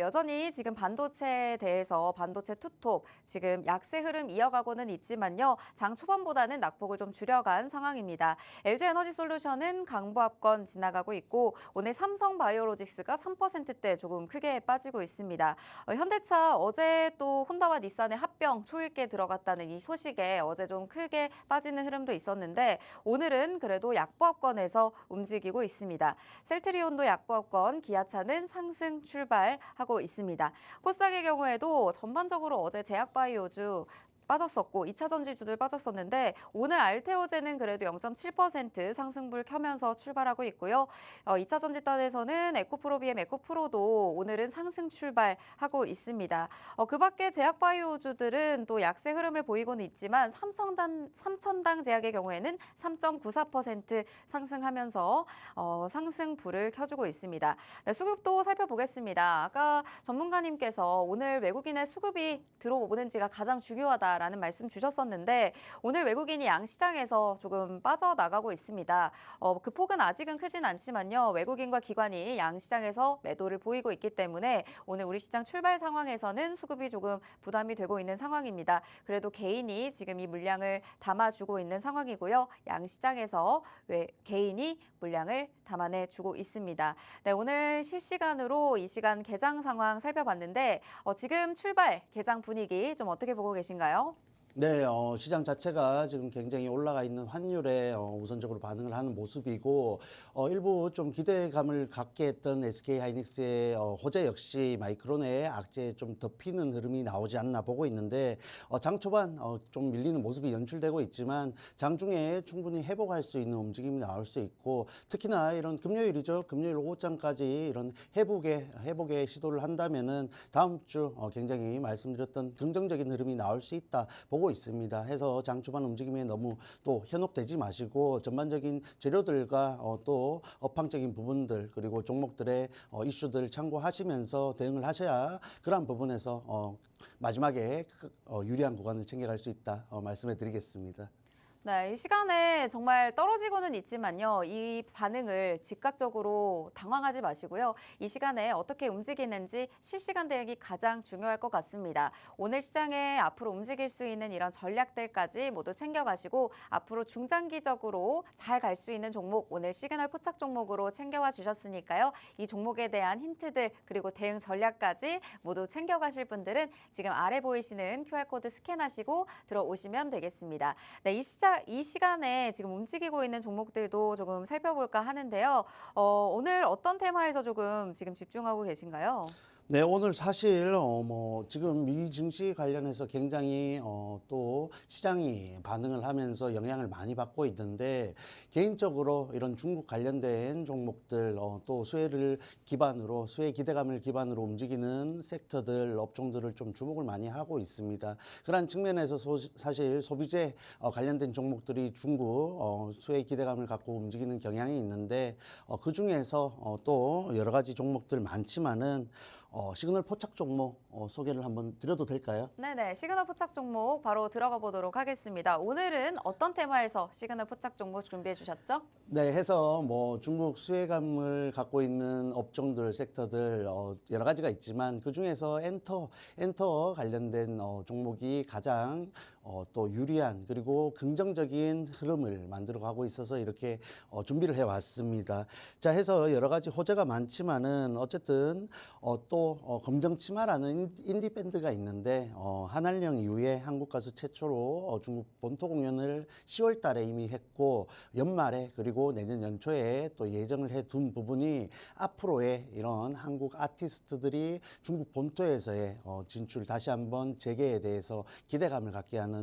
여전히 지금 반도체에 대해서 반도체 투톱 지금 약세 흐름 이어가고는 있지만요. 장 초반보다는 낙폭을 좀 줄여간 상황입니다. LG에너지솔루션은 강보합권 지나가고 있고 오늘 삼성바이오로직스가 3%대 조금 크게 빠지고 있습니다. 현대차 어제 또 혼다와 닛산의 합병 초읽게 들어갔다는 이 소식에 어제 좀 크게 빠지는 흐름도 있었는데 오늘은 그래도 약보합권에서 움직이고 있습니다. 셀트리온도 약보합권, 기아차는 상승 출발하고 있습니다. 코스닥의 경우에도 전반적으로 어제 제약바이오주 빠졌었고 2차 전지주들 빠졌었는데 오늘 알테오제는 그래도 0.7% 상승불 켜면서 출발하고 있고요. 2차 전지단에서는 에코프로비엠 에코프로도 오늘은 상승 출발하고 있습니다. 그 밖에 제약바이오주들은 또 약세 흐름을 보이고는 있지만 삼천당 제약의 경우에는 3.94% 상승하면서 상승불을 켜주고 있습니다. 네, 수급도 살펴보겠습니다. 아까 전문가님께서 오늘 외국인의 수급이 들어오는지가 가장 중요하다 라는 말씀 주셨었는데 오늘 외국인이 양시장에서 조금 빠져나가고 있습니다. 그 폭은 아직은 크진 않지만요. 외국인과 기관이 양시장에서 매도를 보이고 있기 때문에 오늘 우리 시장 출발 상황에서는 수급이 조금 부담이 되고 있는 상황입니다. 그래도 개인이 지금 이 물량을 담아주고 있는 상황이고요. 양시장에서 개인이 물량을 담아내주고 있습니다. 네, 오늘 실시간으로 이 시간 개장 상황 살펴봤는데 지금 출발 개장 분위기 좀 어떻게 보고 계신가요? 네, 시장 자체가 지금 굉장히 올라가 있는 환율에 우선적으로 반응을 하는 모습이고 일부 좀 기대감을 갖게 했던 SK하이닉스의 호재 역시 마이크론의 악재에 좀 덮이는 흐름이 나오지 않나 보고 있는데 장 초반 좀 밀리는 모습이 연출되고 있지만 장 중에 충분히 회복할 수 있는 움직임이 나올 수 있고 특히나 이런 금요일이죠. 금요일 오후장까지 이런 회복의 시도를 한다면은 다음 주 굉장히 말씀드렸던 긍정적인 흐름이 나올 수 있다 보고 있습니다. 해서 장 초반 움직임에 너무 또 현혹되지 마시고 전반적인 재료들과 또 업황적인 부분들 그리고 종목들의 이슈들 참고하시면서 대응을 하셔야 그러한 부분에서 마지막에 유리한 구간을 챙겨갈 수 있다 말씀해 드리겠습니다. 네, 이 시간에 정말 떨어지고는 있지만요. 이 반응을 즉각적으로 당황하지 마시고요. 이 시간에 어떻게 움직이는지 실시간 대응이 가장 중요할 것 같습니다. 오늘 시장에 앞으로 움직일 수 있는 이런 전략들까지 모두 챙겨가시고 앞으로 중장기적으로 잘 갈 수 있는 종목 오늘 시그널 포착 종목으로 챙겨와 주셨으니까요. 이 종목에 대한 힌트들 그리고 대응 전략까지 모두 챙겨가실 분들은 지금 아래 보이시는 QR코드 스캔하시고 들어오시면 되겠습니다. 네, 이 시간에 지금 움직이고 있는 종목들도 조금 살펴볼까 하는데요. 오늘 어떤 테마에서 조금 지금 집중하고 계신가요? 네, 오늘 사실 지금 미 증시 관련해서 굉장히 또 시장이 반응을 하면서 영향을 많이 받고 있는데 개인적으로 이런 중국 관련된 종목들 또 수혜 기대감을 기반으로 움직이는 섹터들, 업종들을 좀 주목을 많이 하고 있습니다. 그런 측면에서 사실 소비재 관련된 종목들이 중국 수혜 기대감을 갖고 움직이는 경향이 있는데 그 중에서 또 여러 가지 종목들 많지만은 시그널 포착 종목 소개를 한번 드려도 될까요? 네네, 시그널 포착 종목 바로 들어가 보도록 하겠습니다. 오늘은 어떤 테마에서 시그널 포착 종목 준비해 주셨죠? 네, 해서 중국 수혜감을 갖고 있는 업종들, 섹터들 여러 가지가 있지만 그 중에서 엔터 관련된 종목이 가장 또 유리한 그리고 긍정적인 흐름을 만들어 가고 있어서 이렇게 준비를 해왔습니다. 자, 해서 여러 가지 호재가 많지만은 어쨌든 또 검정치마라는 인디 밴드가 있는데 한알령 이후에 한국 가수 최초로 중국 본토 공연을 10월 달에 이미 했고 연말에 그리고 내년 연초에 또 예정을 해둔 부분이 앞으로의 이런 한국 아티스트들이 중국 본토에서의 진출 다시 한번 재개에 대해서 기대감을 갖게 하는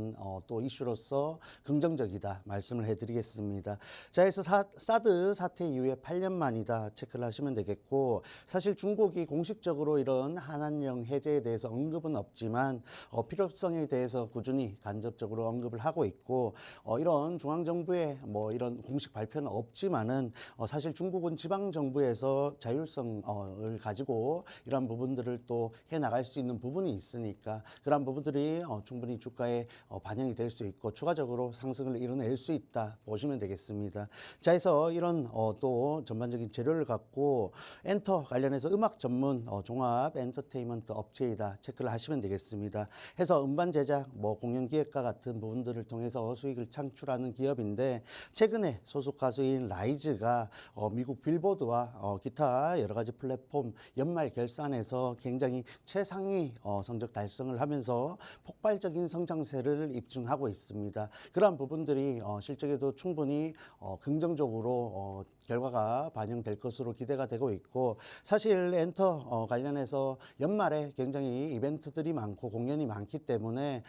또 이슈로서 긍정적이다 말씀을 해드리겠습니다. 자, 그래서 사드 사태 이후에 8년 만이다 체크를 하시면 되겠고 사실 중국이 공식적으로 직접적으로 이런 한한령 해제에 대해서 언급은 없지만 필요성에 대해서 꾸준히 간접적으로 언급을 하고 있고 이런 중앙정부의 뭐 이런 공식 발표는 없지만은 사실 중국은 지방정부에서 자율성을 가지고 이러한 부분들을 또 해나갈 수 있는 부분이 있으니까 그러한 부분들이 충분히 주가에 반영이 될 수 있고 추가적으로 상승을 이뤄낼 수 있다 보시면 되겠습니다. 자, 해서 이런 또 전반적인 재료를 갖고 엔터 관련해서 음악 전문 종합 엔터테인먼트 업체이다 체크를 하시면 되겠습니다. 해서 음반 제작, 뭐 공연 기획과 같은 부분들을 통해서 수익을 창출하는 기업인데 최근에 소속 가수인 라이즈가 미국 빌보드와 기타 여러 가지 플랫폼 연말 결산에서 굉장히 최상위 성적 달성을 하면서 폭발적인 성장세를 입증하고 있습니다. 그러한 부분들이 실적에도 충분히 긍정적으로 결과가 반영될 것으로 기대가 되고 있고 사실 엔터 관련해서 연말에 굉장히 이벤트들이 많고 공연이 많기 때문에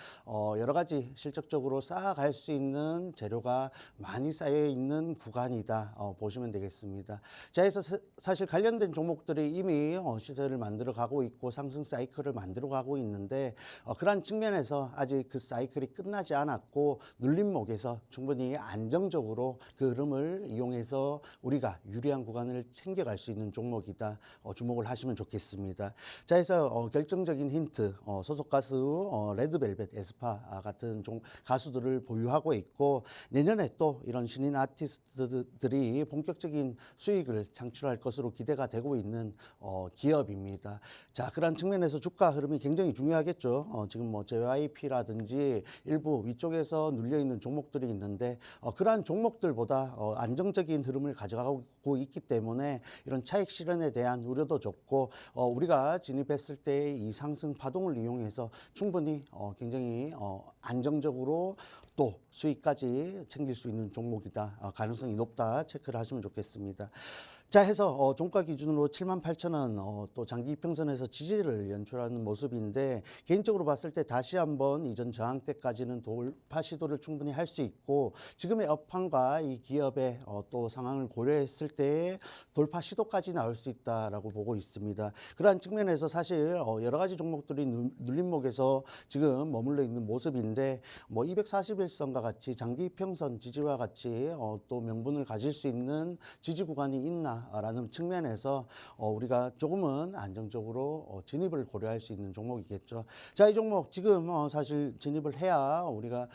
여러 가지 실적적으로 쌓아갈 수 있는 재료가 많이 쌓여 있는 구간이다 보시면 되겠습니다. 자, 그래서 사실 관련된 종목들이 이미 시세를 만들어 가고 있고 상승 사이클을 만들어 가고 있는데 그러한 측면에서 아직 그 사이클이 끝나지 않았고 눌림목에서 충분히 안정적으로 그 흐름을 이용해서 우리가 유리한 구간을 챙겨갈 수 있는 종목이다 주목을 하시면 좋겠습니다. 자, 그래서 결정적인 힌트 소속 가수 레드벨벳, 에스파 같은 가수들을 보유하고 있고 내년에 또 이런 신인 아티스트들이 본격적인 수익을 창출할 것으로 기대가 되고 있는 기업입니다. 자, 그런 측면에서 주가 흐름이 굉장히 중요하겠죠. 지금 뭐 JYP라든지 일부 위쪽에서 눌려 있는 종목들이 있는데 그러한 종목들보다 안정적인 흐름을 가져가고 있기 때문에 이런 차익 실현에 대한 우려도 적고 우리가 진입했을 때 이 상승 파동을 이용해서 충분히 굉장히 안정적으로 또 수익까지 챙길 수 있는 종목이다. 가능성이 높다 체크를 하시면 좋겠습니다. 자, 해서 종가 기준으로 78,000원 또 장기 이평선에서 지지를 연출하는 모습인데 개인적으로 봤을 때 다시 한번 이전 저항대까지는 돌파 시도를 충분히 할 수 있고 지금의 업황과 이 기업의 또 상황을 고려했을 때 돌파 시도까지 나올 수 있다라고 보고 있습니다. 그러한 측면에서 사실 여러 가지 종목들이 눌림목에서 지금 머물러 있는 모습인데 뭐 241선과 같이 장기 이평선 지지와 같이 또 명분을 가질 수 있는 지지 구간이 있나 라는 측면에서 우리가 조금은 안정적으로 진입을 고려할 수 있는 종목이겠죠. 자, 이 종목 지금 사실 진입을 해야 우리가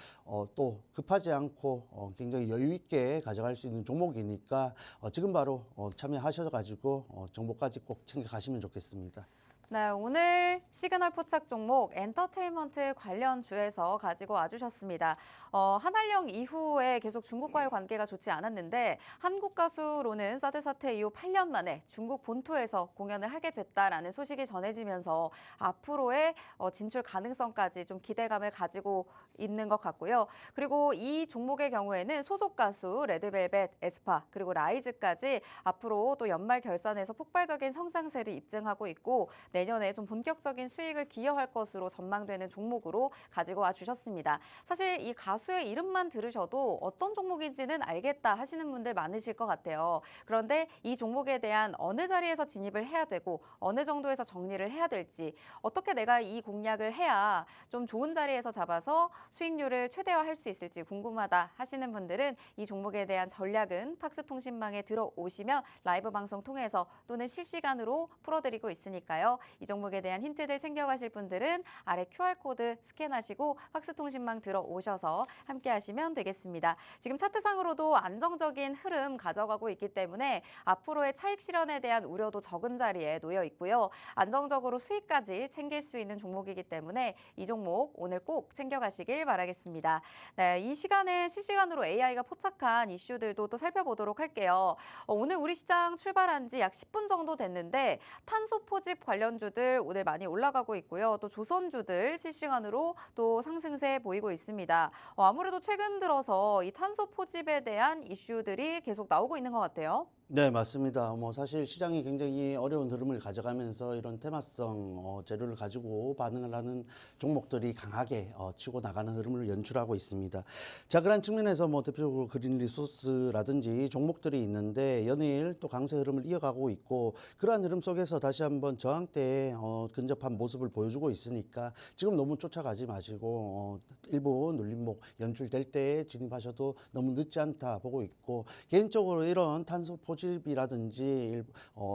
또 급하지 않고 굉장히 여유 있게 가져갈 수 있는 종목이니까 지금 바로 참여하셔가지고 정보까지 꼭 챙겨가시면 좋겠습니다. 네, 오늘 시그널 포착 종목 엔터테인먼트 관련주에서 가지고 와주셨습니다. 한한령 이후에 계속 중국과의 관계가 좋지 않았는데 한국 가수로는 사드 사태 이후 8년 만에 중국 본토에서 공연을 하게 됐다라는 소식이 전해지면서 앞으로의 진출 가능성까지 좀 기대감을 가지고 있는 것 같고요. 그리고 이 종목의 경우에는 소속 가수 레드벨벳, 에스파 그리고 라이즈까지 앞으로 또 연말 결산에서 폭발적인 성장세를 입증하고 있고 내년에 좀 본격적인 수익을 기여할 것으로 전망되는 종목으로 가지고 와 주셨습니다. 사실 이 가수의 이름만 들으셔도 어떤 종목인지는 알겠다 하시는 분들 많으실 것 같아요. 그런데 이 종목에 대한 어느 자리에서 진입을 해야 되고 어느 정도에서 정리를 해야 될지 어떻게 내가 이 공략을 해야 좀 좋은 자리에서 잡아서 수익률을 최대화할 수 있을지 궁금하다 하시는 분들은 이 종목에 대한 전략은 팍스통신망에 들어오시면 라이브 방송 통해서 또는 실시간으로 풀어드리고 있으니까요. 이 종목에 대한 힌트들 챙겨가실 분들은 아래 QR코드 스캔하시고 팍스통신망 들어오셔서 함께 하시면 되겠습니다. 지금 차트상으로도 안정적인 흐름 가져가고 있기 때문에 앞으로의 차익 실현에 대한 우려도 적은 자리에 놓여 있고요. 안정적으로 수익까지 챙길 수 있는 종목이기 때문에 이 종목 오늘 꼭 챙겨가시길 바라겠습니다. 네, 이 시간에 실시간으로 AI가 포착한 이슈들도 또 살펴보도록 할게요. 오늘 우리 시장 출발한 지 약 10분 정도 됐는데 탄소 포집 관련주들 오늘 많이 올라가고 있고요. 또 조선주들 실시간으로 또 상승세 보이고 있습니다. 아무래도 최근 들어서 이 탄소 포집에 대한 이슈들이 계속 나오고 있는 것 같아요. 네, 맞습니다. 뭐 사실 시장이 굉장히 어려운 흐름을 가져가면서 이런 테마성 재료를 가지고 반응을 하는 종목들이 강하게 치고 나가는 흐름을 연출하고 있습니다. 자, 그런 측면에서 뭐 대표적으로 그린 리소스라든지 종목들이 있는데 연일 또 강세 흐름을 이어가고 있고 그러한 흐름 속에서 다시 한번 저항대에 근접한 모습을 보여주고 있으니까 지금 너무 쫓아가지 마시고 일부 눌림목 연출될 때에 진입하셔도 너무 늦지 않다 보고 있고 개인적으로 이런 탄소 포집이라든지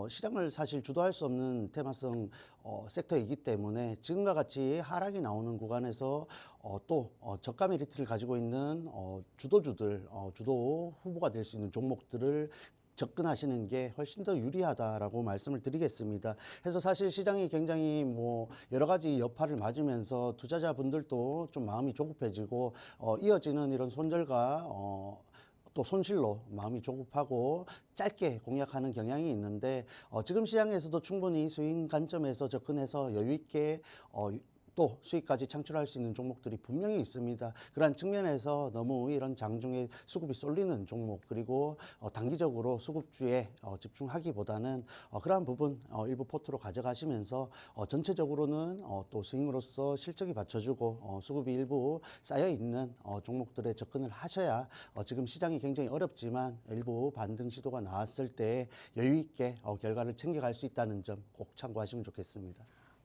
시장을 사실 주도할 수 없는 테마성 섹터이기 때문에 지금과 같이 하락이 나오는 구간에서 또 저가 메리트를 가지고 있는 주도주들, 주도 후보가 될 수 있는 종목들을 접근하시는 게 훨씬 더 유리하다라고 말씀을 드리겠습니다. 그래서 사실 시장이 굉장히 뭐 여러 가지 여파를 맞으면서 투자자분들도 좀 마음이 조급해지고 이어지는 이런 손절과 또 손실로 마음이 조급하고 짧게 공략하는 경향이 있는데 지금 시장에서도 충분히 스윙 관점에서 접근해서 여유 있게 또 수익까지 창출할 수 있는 종목들이 분명히 있습니다. 그러한 측면에서 너무 이런 장중에 수급이 쏠리는 종목 그리고 단기적으로 수급주에 집중하기보다는 그러한 부분 일부 포트로 가져가시면서 전체적으로는 또 스윙으로서 실적이 받쳐주고 수급이 일부 쌓여 있는 종목들에 접근을 하셔야 지금 시장이 굉장히 어렵지만 일부 반등 시도가 나왔을 때 여유 있게 결과를 챙겨갈 수 있다는 점 꼭 참고하시면 좋겠습니다.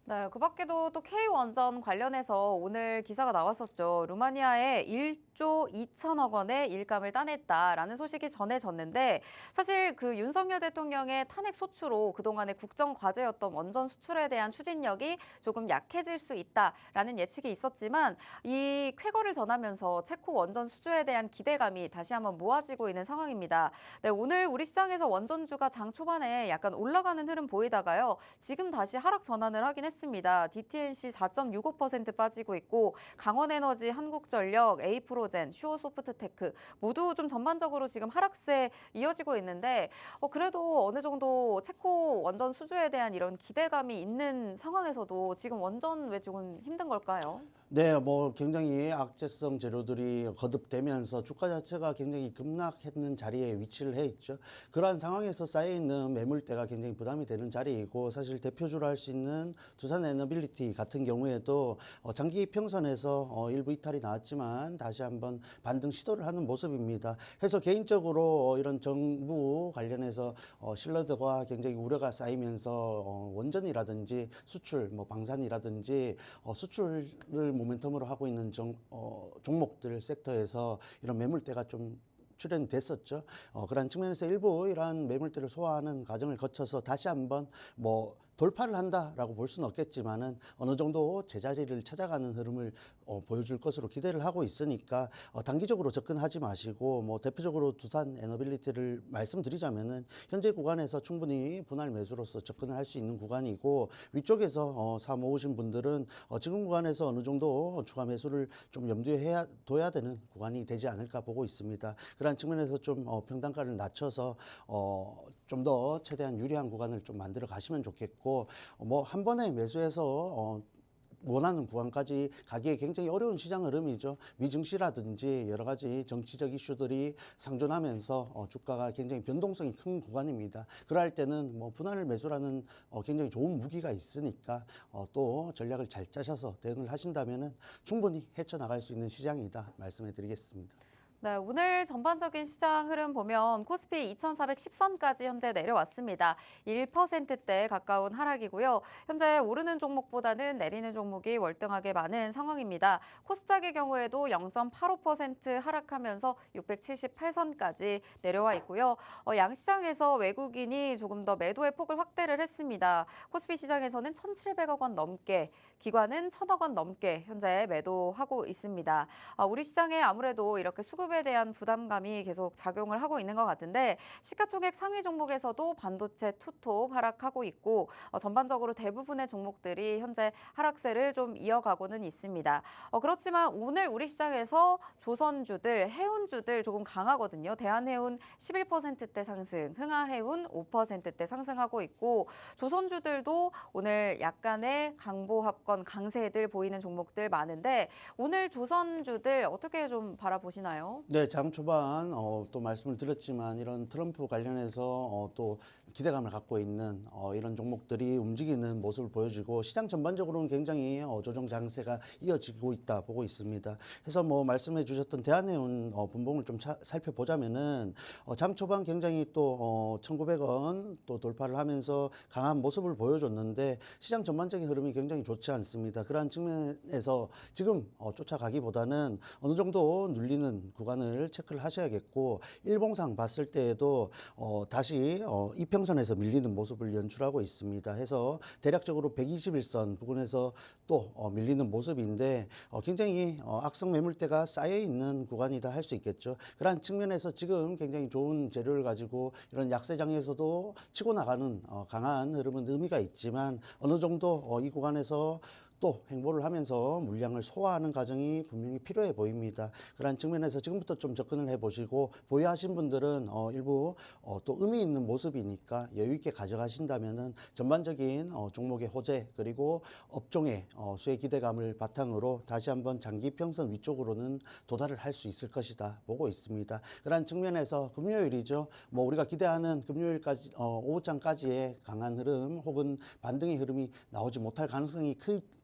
네, 그 밖에도 또 K원전 관련해서 오늘 기사가 나왔었죠. 루마니아에 1조 2천억 원의 일감을 따냈다라는 소식이 전해졌는데 사실 그 윤석열 대통령의 탄핵 소추로 그동안의 국정 과제였던 원전 수출에 대한 추진력이 조금 약해질 수 있다라는 예측이 있었지만 이 쾌거를 전하면서 체코 원전 수주에 대한 기대감이 다시 한번 모아지고 있는 상황입니다. 네, 오늘 우리 시장에서 원전주가 장 초반에 약간 올라가는 흐름 보이다가요. 지금 다시 하락 전환을 하긴 했습니다. DTNC 4.65% 빠지고 있고 강원에너지, 한국전력, A프로젠, 슈어소프트테크 모두 좀 전반적으로 지금 하락세 이어지고 있는데 그래도 어느 정도 체코 원전 수주에 대한 이런 기대감이 있는 상황에서도 지금 원전 왜 조금 힘든 걸까요? 네, 뭐 굉장히 악재성 재료들이 거듭되면서 주가 자체가 굉장히 급락했는 자리에 위치를 해 있죠. 그러한 상황에서 쌓여 있는 매물대가 굉장히 부담이 되는 자리이고 사실 대표주로 할 수 있는 두산 에너빌리티 같은 경우에도 장기 평선에서 일부 이탈이 나왔지만 다시 한번 반등 시도를 하는 모습입니다. 그래서 개인적으로 이런 정부 관련해서 신뢰도가 굉장히 우려가 쌓이면서 원전이라든지 수출, 뭐 방산이라든지 수출을 모멘텀으로 하고 있는 종목들 섹터에서 이런 매물대가 좀 출현됐었죠. 그런 측면에서 일부 이러한 매물대를 소화하는 과정을 거쳐서 다시 한번 뭐 돌파를 한다라고 볼 수는 없겠지만은 어느 정도 제자리를 찾아가는 흐름을 보여줄 것으로 기대를 하고 있으니까 단기적으로 접근하지 마시고 뭐 대표적으로 두산 에너빌리티를 말씀드리자면은 현재 구간에서 충분히 분할 매수로서 접근을 할 수 있는 구간이고 위쪽에서 사 모으신 분들은 지금 구간에서 어느 정도 추가 매수를 좀 염두에 둬야 되는 구간이 되지 않을까 보고 있습니다. 그런 측면에서 좀 평단가를 낮춰서 좀 더 최대한 유리한 구간을 좀 만들어 가시면 좋겠고 뭐 한 번에 매수해서 원하는 구간까지 가기에 굉장히 어려운 시장 흐름이죠. 미증시라든지 여러 가지 정치적 이슈들이 상존하면서 주가가 굉장히 변동성이 큰 구간입니다. 그럴 때는 뭐 분할 매수라는 굉장히 좋은 무기가 있으니까 또 전략을 잘 짜셔서 대응을 하신다면은 충분히 헤쳐나갈 수 있는 시장이다 말씀해 드리겠습니다. 네, 오늘 전반적인 시장 흐름 보면 코스피 2410선까지 현재 내려왔습니다. 1%대 가까운 하락이고요. 현재 오르는 종목보다는 내리는 종목이 월등하게 많은 상황입니다. 코스닥의 경우에도 0.85% 하락하면서 678선까지 내려와 있고요. 양시장에서 외국인이 조금 더 매도의 폭을 확대를 했습니다. 코스피 시장에서는 1,700억 원 넘게, 기관은 1,000억 원 넘게 현재 매도하고 있습니다. 우리 시장에 아무래도 이렇게 수급에 대한 부담감이 계속 작용을 하고 있는 것 같은데 시가총액 상위 종목에서도 반도체 투톱 하락하고 있고 전반적으로 대부분의 종목들이 현재 하락세를 좀 이어가고는 있습니다. 그렇지만 오늘 우리 시장에서 조선주들, 해운주들 조금 강하거든요. 대한해운 11%대 상승, 흥하해운 5%대 상승하고 있고 조선주들도 오늘 약간의 강보합 무조건 강세들 보이는 종목들 많은데 오늘 조선주들 어떻게 좀 바라보시나요? 네, 장 초반 또 말씀을 드렸지만 이런 트럼프 관련해서 또 기대감을 갖고 있는 이런 종목들이 움직이는 모습을 보여주고 시장 전반적으로는 굉장히 조정 장세가 이어지고 있다 보고 있습니다. 그래서 뭐 말씀해 주셨던 대한해운 분봉을 좀 살펴보자면은 장 초반 굉장히 또 1,900원 또 돌파를 하면서 강한 모습을 보여줬는데 시장 전반적인 흐름이 굉장히 좋지 않습니다. 그러한 측면에서 지금 쫓아가기보다는 어느 정도 눌리는 구간을 체크를 하셔야겠고 일봉상 봤을 때에도 다시 이평선에서 밀리는 모습을 연출하고 있습니다. 해서 대략적으로 121선 부근에서 또 밀리는 모습인데 굉장히 악성 매물대가 쌓여 있는 구간이다 할 수 있겠죠. 그러한 측면에서 지금 굉장히 좋은 재료를 가지고 이런 약세장에서도 치고 나가는 강한 흐름은 의미가 있지만 어느 정도 이 구간에서 또 행보를 하면서 물량을 소화하는 과정이 분명히 필요해 보입니다. 그런 측면에서 지금부터 좀 접근을 해보시고 보유하신 분들은 일부 또 의미 있는 모습이니까 여유 있게 가져가신다면은 전반적인 종목의 호재 그리고 업종의 수혜 기대감을 바탕으로 다시 한번 장기 평선 위쪽으로는 도달을 할 수 있을 것이다 보고 있습니다. 그런 측면에서 금요일이죠. 뭐 우리가 기대하는 금요일까지 오후장까지의 강한 흐름 혹은 반등의 흐름이 나오지 못할 가능성이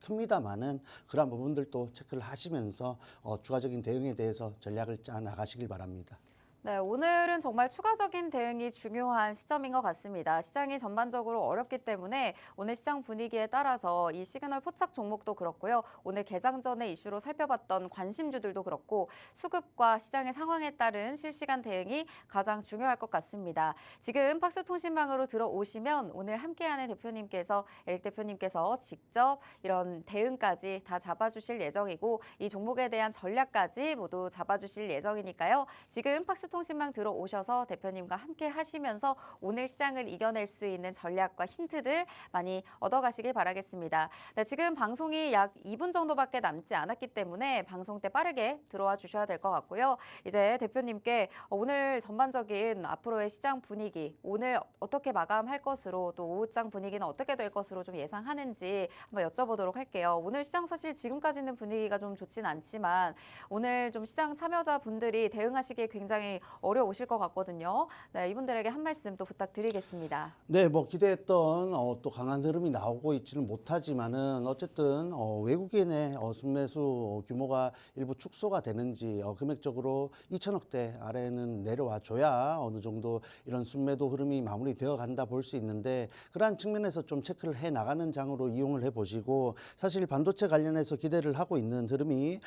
큽니다만은 그러한 부분들도 체크를 하시면서 추가적인 대응에 대해서 전략을 짜 나가시길 바랍니다. 네, 오늘은 정말 추가적인 대응이 중요한 시점인 것 같습니다. 시장이 전반적으로 어렵기 때문에 오늘 시장 분위기에 따라서 이 시그널 포착 종목도 그렇고요. 오늘 개장 전에 이슈로 살펴봤던 관심주들도 그렇고 수급과 시장의 상황에 따른 실시간 대응이 가장 중요할 것 같습니다. 지금 팍스통신망으로 들어오시면 오늘 함께하는 대표님께서 에릭 대표님께서 직접 이런 대응까지 다 잡아주실 예정이고 이 종목에 대한 전략까지 모두 잡아주실 예정이니까요. 지금 팍스통신망 들어오셔서 대표님과 함께 하시면서 오늘 시장을 이겨낼 수 있는 전략과 힌트들 많이 얻어가시길 바라겠습니다. 네, 지금 방송이 약 2분 정도밖에 남지 않았기 때문에 방송 때 빠르게 들어와 주셔야 될 것 같고요. 이제 대표님께 오늘 전반적인 앞으로의 시장 분위기, 오늘 어떻게 마감할 것으로 또 오후장 분위기는 어떻게 될 것으로 좀 예상하는지 한번 여쭤보도록 할게요. 오늘 시장 사실 지금까지는 분위기가 좀 좋진 않지만 오늘 좀 시장 참여자분들이 대응하시기에 굉장히 어려우실 것 같거든요. 네, 이분들에게 한 말씀 또 부탁드리겠습니다. 네, 뭐 기대했던 또 강한 흐름이 나오고 있지는 못하지만은 어쨌든 외국인의 순매수 규모가 일부 축소가 되는지 금액적으로 2천억대 아래는 내려와 줘야 어느 정도 이런 순매도 흐름이 마무리되어 간다 볼 수 있는데 그러한 측면에서 좀 체크를 해 나가는 장으로 이용을 해 보시고 사실 반도체 관련해서 기대를 하고 있는 흐름이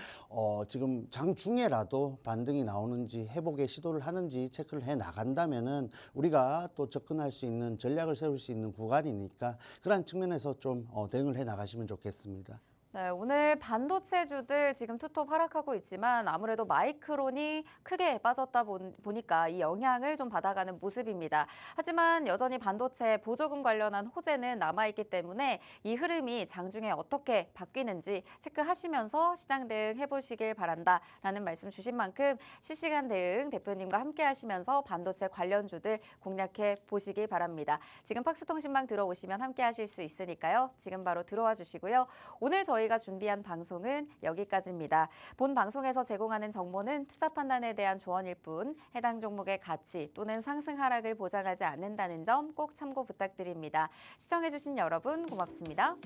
지금 장 중에라도 반등이 나오는지 회복의 시도를 하는지 체크를 해 나간다면은 우리가 또 접근할 수 있는 전략을 세울 수 있는 구간이니까 그런 측면에서 좀 대응을 해 나가시면 좋겠습니다. 네, 오늘 반도체주들 지금 투톱 하락하고 있지만 아무래도 마이크론이 크게 빠졌다 보니까 이 영향을 좀 받아가는 모습입니다. 하지만 여전히 반도체 보조금 관련한 호재는 남아있기 때문에 이 흐름이 장중에 어떻게 바뀌는지 체크하시면서 시장 대응 해보시길 바란다라는 말씀 주신 만큼 실시간 대응 대표님과 함께 하시면서 반도체 관련주들 공략해 보시길 바랍니다. 지금 팍스통신망 들어오시면 함께 하실 수 있으니까요. 지금 바로 들어와 주시고요. 오늘 저희가 준비한 방송은 여기까지입니다. 본 방송에서 제공하는 정보는 투자 판단에 대한 조언일 뿐 해당 종목의 가치 또는 상승 하락을 보장하지 않는다는 점 꼭 참고 부탁드립니다. 시청해주신 여러분 고맙습니다.